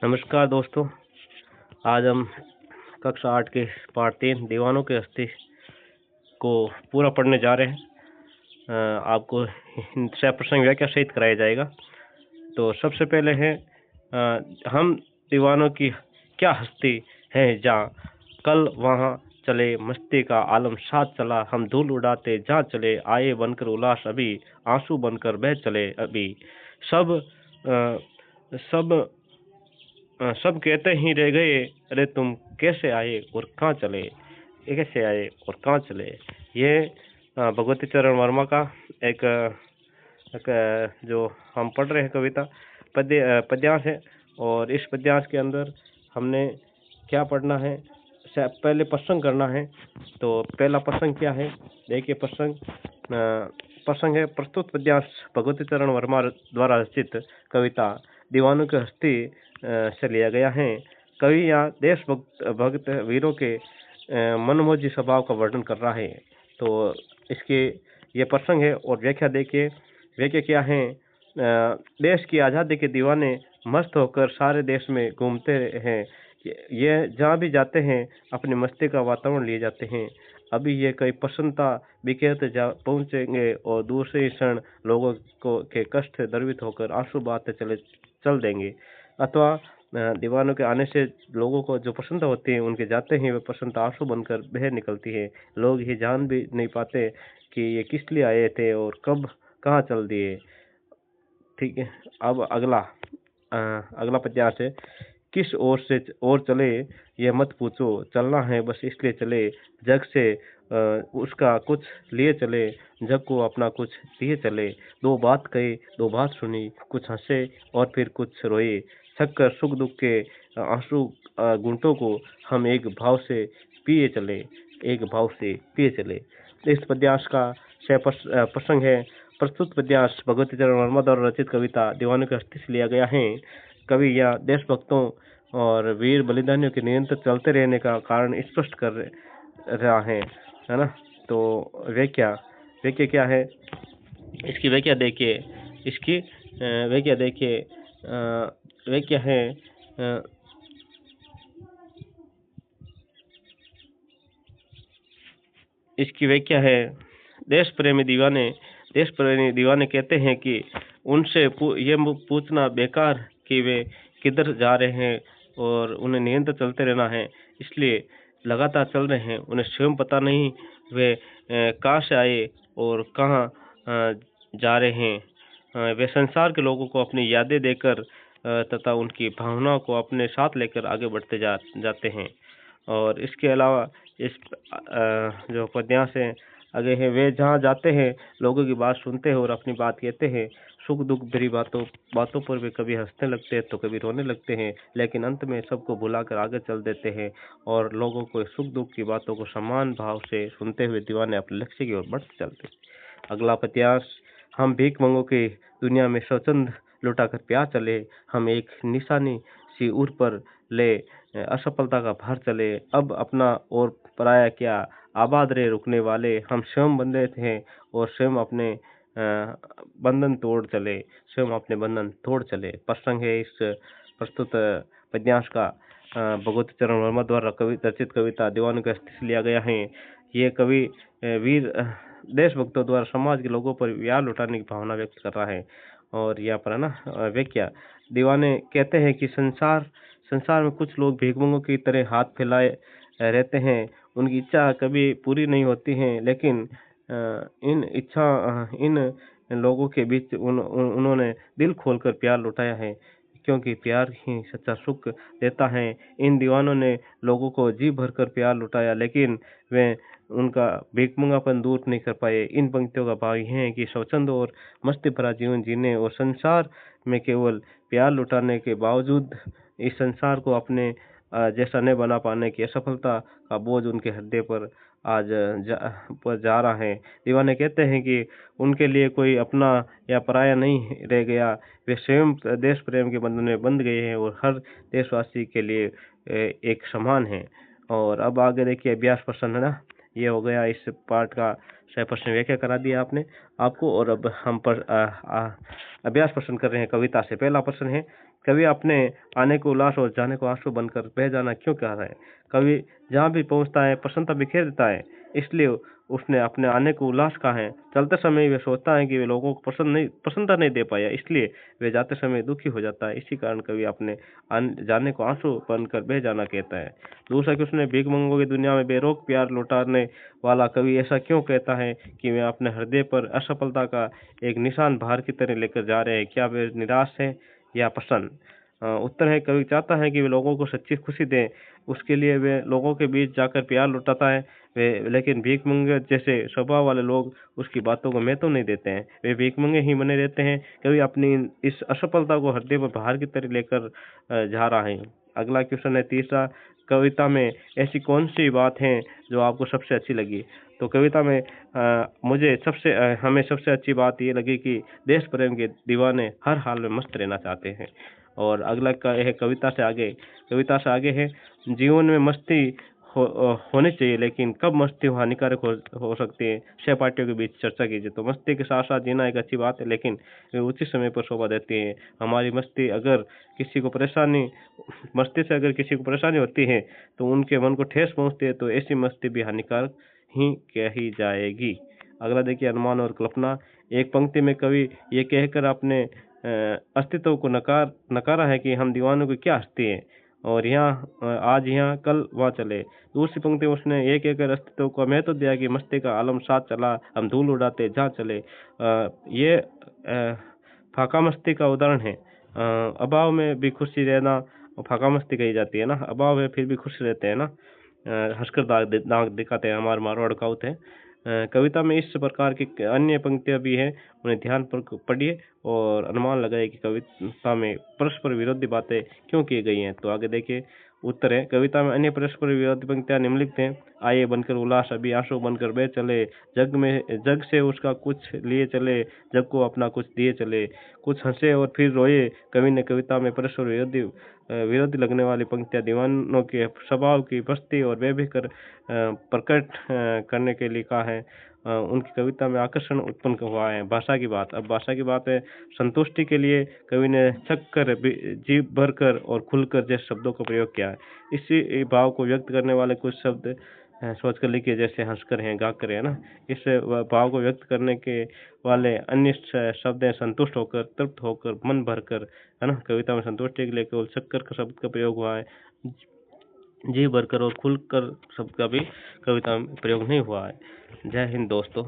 नमस्कार दोस्तों। आज हम कक्षा 8 के पाठ 3 दीवानों के हस्ती को पूरा पढ़ने जा रहे हैं। आपको 6 प्रसंग व्याख्या सहित कराया जाएगा। तो सबसे पहले है हम दीवानों की क्या हस्ती है जहाँ कल वहाँ चले मस्ती का आलम साथ चला, हम धूल उड़ाते जहाँ चले, आए बनकर उल्लास अभी, आंसू बनकर बह चले अभी। सब सब कहते ही रह गए, अरे तुम कैसे आए और कहाँ चले, कैसे आए और कहाँ चले। ये भगवती चरण वर्मा का एक जो हम पढ़ रहे हैं कविता पद्यांश है। और इस पद्यांश के अंदर हमने क्या पढ़ना है, पहले प्रसंग करना है। तो पहला प्रसंग क्या है, देखिए प्रसंग है प्रस्तुत पद्यांश भगवती चरण वर्मा द्वारा रचित कविता दीवानों की हस्ती से लिया गया है। कवि यहाँ देशभक्त वीरों के मनमोजी स्वभाव का वर्णन कर रहा है। तो इसके ये प्रसंग है और व्याख्या देखिए। व्याख्या क्या है, देश की आज़ादी के दीवाने मस्त होकर सारे देश में घूमते हैं। ये जहाँ भी जाते हैं अपनी मस्ती का वातावरण लिए जाते हैं। अभी ये कई प्रसन्नता बिखेरते जा पहुँचेंगे और दूसरे क्षण लोगों को के कष्ट द्रवित होकर आंसू बहाते चल देंगे। अथवा दीवानों के आने से लोगों को जो प्रसन्नता होती है उनके जाते ही वे प्रसन्नता आंसू बनकर बह निकलती है। लोग ये जान भी नहीं पाते कि ये किस लिए आए थे और कब कहाँ चल दिए। ठीक है, अब अगला पद्यांश है। किस ओर से और चले ये मत पूछो, चलना है बस इसलिए चले, जग से उसका कुछ लिए चले, जग को अपना कुछ दिए चले। दो बात कही दो बात सुनी, कुछ हंसे और फिर कुछ रोए, छक्कर सुख दुख के आंसू घूंटों को हम एक भाव से पिए चले, एक भाव से पिए चले। इस पद्यांश का प्रसंग है प्रस्तुत पद्यांश भगवती चरण वर्मा द्वारा रचित कविता दीवानों की हस्ती से लिया गया है। कवि या देशभक्तों और वीर बलिदानियों के निरंतर चलते रहने का कारण स्पष्ट कर रहा है ना। तो व्याख्या क्या है, इसकी व्याख्या देखिए। इसकी व्याख्या देखिए, व्याख्या है इसकी व्याख्या है देश प्रेमी दीवाने कहते हैं कि उनसे ये पूछना बेकार कि वे किधर जा रहे हैं और उन्हें निरंतर चलते रहना है, इसलिए लगातार चल रहे हैं। उन्हें स्वयं पता नहीं वे कहाँ से आए और कहाँ जा रहे हैं। वे संसार के लोगों को अपनी यादें देकर तथा उनकी भावनाओं को अपने साथ लेकर आगे बढ़ते जाते हैं। और इसके अलावा इस जो पद्यांश है आगे है, वे जहाँ जाते हैं लोगों की बात सुनते हैं और अपनी बात कहते हैं। सुख दुख भरी बातों पर वे कभी हंसने लगते हैं तो कभी रोने लगते हैं, लेकिन अंत में सबको भुलाकर आगे चल देते हैं और लोगों को सुख दुख की बातों को समान भाव से सुनते हुए दीवाने अपने लक्ष्य की ओर बढ़ते चलते हैं। अगला पद्यांश, हम भीख मंगों की दुनिया में स्वच्छंद लुटाकर प्यार चले, हम एक निशानी सी उर पर ले असफलता का भार चले, अब अपना और पराया क्या, आबाद रहे रुकने वाले, हम स्वयं बंधे थे और स्वयं अपने बंधन तोड़ चले, स्वयं अपने बंधन तोड़ चले। प्रसंग है इस प्रस्तुत पद्यांश का भगवती चरण वर्मा द्वारा रचित कविता दीवानों की हस्ती से लिया गया है। ये कवि वीर देशभक्तों द्वारा समाज के लोगों पर प्यार लुटाने की भावना व्यक्त कर रहा है। और यहाँ पर है ना व्याख्या, दीवाने कहते हैं कि संसार में कुछ लोग भीखमंगों की तरह हाथ फैलाए रहते हैं। उनकी इच्छा कभी पूरी नहीं होती है, लेकिन इन लोगों के बीच उन्होंने दिल खोलकर प्यार लुटाया है, क्योंकि प्यार ही सच्चा सुख देता है। इन दीवानों ने लोगों को जी भरकर प्यार लुटाया, लेकिन वे उनका भीखमंगापन दूर नहीं कर पाए। इन पंक्तियों का भाव यह है कि स्वच्छंद और मस्ती भरा जीवन जीने और संसार में केवल प्यार लुटाने के बावजूद इस संसार को अपने जैसा न बना पाने की असफलता का बोझ उनके हृदय पर आज जा रहा है। दीवाने कहते हैं कि उनके लिए कोई अपना या पराया नहीं रह गया, वे स्वयं देश प्रेम के बंधन में बंध गए हैं और हर देशवासी के लिए एक समान है। और अब आगे देखिए अभ्यास प्रश्न है ना, ये हो गया इस पार्ट का 6 प्रश्न व्याख्या करा दिया आपने आपको। और अब हम अभ्यास प्रश्न कर रहे हैं कविता से। पहला प्रश्न है, कवि अपने आने को उल्लास और जाने को आंसू बनकर बह जाना क्यों कह रहा है? कवि जहाँ भी पहुंचता है प्रसन्नता बिखेर देता है, इसलिए उसने अपने आने को उल्लास कहा है। चलते समय वे सोचता है कि वे लोगों को प्रसन्नता नहीं दे पाया, इसलिए वे जाते समय दुखी हो जाता है। इसी कारण कवि अपने जाने को आंसू बनकर बह जाना कहता है। दूसरा कि उसने भीख मंगों की दुनिया में बेरोक प्यार लौटाने वाला कवि ऐसा क्यों कहता है कि वे अपने हृदय पर असफलता का एक निशान भार की तरह लेकर जा रहे हैं? क्या वे निराश है या प्रसन्न? उत्तर है, कवि चाहता है कि वे लोगों को सच्ची खुशी दें, उसके लिए वे लोगों के बीच जाकर प्यार लुटाता है। वे लेकिन भीख मंगे जैसे स्वभाव वाले लोग उसकी बातों को महत्व नहीं देते हैं, वे भीख मंगे ही बने रहते हैं। कवि अपनी इस असफलता को हृदय पर भार की तरह लेकर जा रहा है। अगला क्वेश्चन है तीसरा, कविता में ऐसी कौन सी बात है जो आपको सबसे अच्छी लगी? तो कविता में हमें सबसे अच्छी बात ये लगी कि देश प्रेम के दीवाने हर हाल में मस्त रहना चाहते हैं। और अगला का है कविता से आगे है, जीवन में मस्ती होनी चाहिए, लेकिन कब मस्ती हानिकारक हो सकती है, सहपाठियों के बीच चर्चा कीजिए। तो मस्ती के साथ साथ जीना एक अच्छी बात है, लेकिन वे उचित समय पर शोभा देती है। हमारी मस्ती से अगर किसी को परेशानी होती है तो उनके मन को ठेस पहुंचती है, तो ऐसी मस्ती भी हानिकारक ही कही जाएगी। अगला देखिए, अनुमान और कल्पना। एक पंक्ति में कवि ये कहकर अपने अस्तित्व को नकारा है कि हम दीवानों की क्या हस्ती है, और आज यहाँ कल वहाँ चले। दूसरी पंक्ति में उसने ये कहकर अस्तित्व को महत्व दिया कि मस्ती का आलम साथ चला, हम धूल उड़ाते जहाँ चले। ये फाका मस्ती का उदाहरण है। अभाव में भी खुशी रहना फाका मस्ती कही जाती है ना, अभाव है फिर भी खुश रहते हैं ना, हंसकर दाग दिखाते हैं, हमारे मारवाड़ कहावत है। कविता में इस प्रकार की अन्य पंक्तियां भी हैं, उन्हें ध्यान पर पढ़िए और अनुमान लगाइए कि कविता में परस्पर विरोधी बातें क्यों की गई हैं। तो आगे देखिए, उत्तर है, कविता में अन्य परस्पर विरोधी पंक्तियां निम्नलिखित हैं। आइए बनकर उल्लास, अभी आंसू बनकर बह चले, जग से उसका कुछ लिए चले, जग को अपना कुछ दिए चले, कुछ हंसे और फिर रोए। कवि ने कविता में परस्पर विरोधी लगने वाली पंक्तियां दीवानों के स्वभाव की बस्ती और बेबीकर प्रकट करने के लिए कहा है। उनकी कविता में आकर्षण उत्पन्न हुआ है। भाषा की बात, अब भाषा की बात है। संतुष्टि के लिए कवि ने छक कर, जी भरकर और खुलकर जैसे शब्दों का प्रयोग किया है। इसी भाव को व्यक्त करने वाले कुछ शब्द सोच कर लिखिए, जैसे हंसकर हैं, गाकर है ना। इस भाव को व्यक्त करने के वाले अन्य शब्द हैं, संतुष्ट होकर, तृप्त होकर, मन भरकर, है ना। कविता में संतुष्टि के लिए केवल शक्कर का शब्द का प्रयोग हुआ है, जी भरकर और खुलकर शब्द का भी कविता में प्रयोग नहीं हुआ है। जय हिंद दोस्तों।